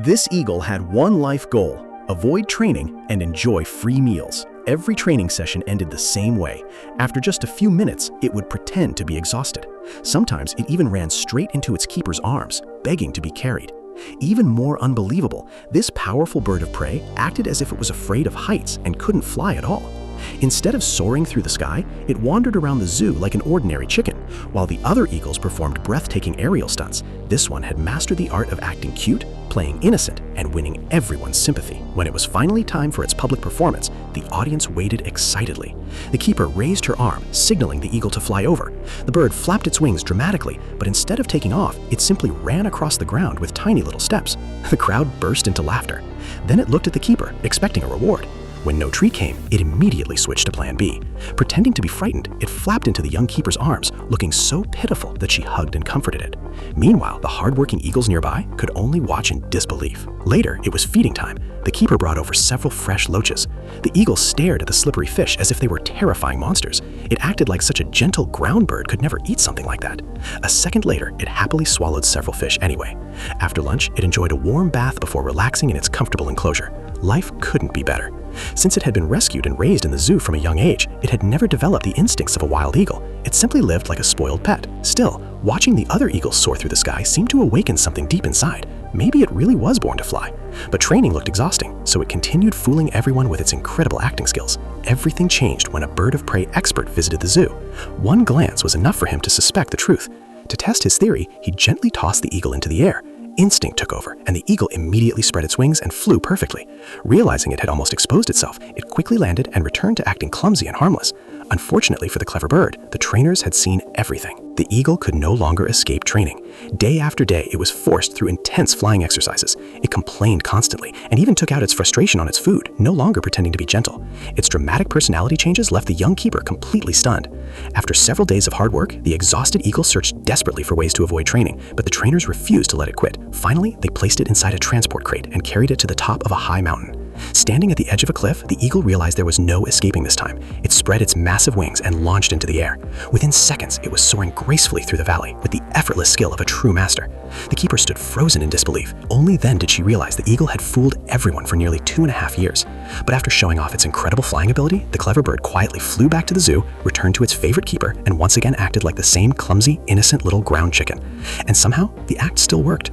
This eagle had one life goal: avoid training and enjoy free meals. Every training session ended the same way. After just a few minutes, it would pretend to be exhausted. Sometimes it even ran straight into its keeper's arms, begging to be carried. Even more unbelievable, this powerful bird of prey acted as if it was afraid of heights and couldn't fly at all. Instead of soaring through the sky, it wandered around the zoo like an ordinary chicken. While the other eagles performed breathtaking aerial stunts, this one had mastered the art of acting cute, playing innocent, and winning everyone's sympathy. When it was finally time for its public performance, the audience waited excitedly. The keeper raised her arm, signaling the eagle to fly over. The bird flapped its wings dramatically, but instead of taking off, it simply ran across the ground with tiny little steps. The crowd burst into laughter. Then it looked at the keeper, expecting a reward. When no treat came, it immediately switched to plan B. Pretending to be frightened, it flapped into the young keeper's arms, looking so pitiful that she hugged and comforted it. Meanwhile, the hardworking eagles nearby could only watch in disbelief. Later, it was feeding time. The keeper brought over several fresh loaches. The eagles stared at the slippery fish as if they were terrifying monsters. It acted like such a gentle ground bird could never eat something like that. A second later, it happily swallowed several fish anyway. After lunch, it enjoyed a warm bath before relaxing in its comfortable enclosure. Life couldn't be better. Since it had been rescued and raised in the zoo from a young age, it had never developed the instincts of a wild eagle. It simply lived like a spoiled pet. Still, watching the other eagles soar through the sky seemed to awaken something deep inside. Maybe it really was born to fly. But training looked exhausting, so it continued fooling everyone with its incredible acting skills. Everything changed when a bird of prey expert visited the zoo. One glance was enough for him to suspect the truth. To test his theory, he gently tossed the eagle into the air. Instinct took over, and the eagle immediately spread its wings and flew perfectly. Realizing it had almost exposed itself, it quickly landed and returned to acting clumsy and harmless. Unfortunately for the clever bird, the trainers had seen everything. The eagle could no longer escape training. Day after day, it was forced through intense flying exercises. It complained constantly and even took out its frustration on its food, no longer pretending to be gentle. Its dramatic personality changes left the young keeper completely stunned. After several days of hard work, the exhausted eagle searched desperately for ways to avoid training, but the trainers refused to let it quit. Finally, they placed it inside a transport crate and carried it to the top of a high mountain. Standing at the edge of a cliff, the eagle realized there was no escaping this time. It spread its massive wings and launched into the air. Within seconds, it was soaring gracefully through the valley with the effortless skill of a true master. The keeper stood frozen in disbelief. Only then did she realize the eagle had fooled everyone for nearly 2.5 years. But after showing off its incredible flying ability, the clever bird quietly flew back to the zoo, returned to its favorite keeper, and once again acted like the same clumsy, innocent little ground chicken. And somehow, the act still worked.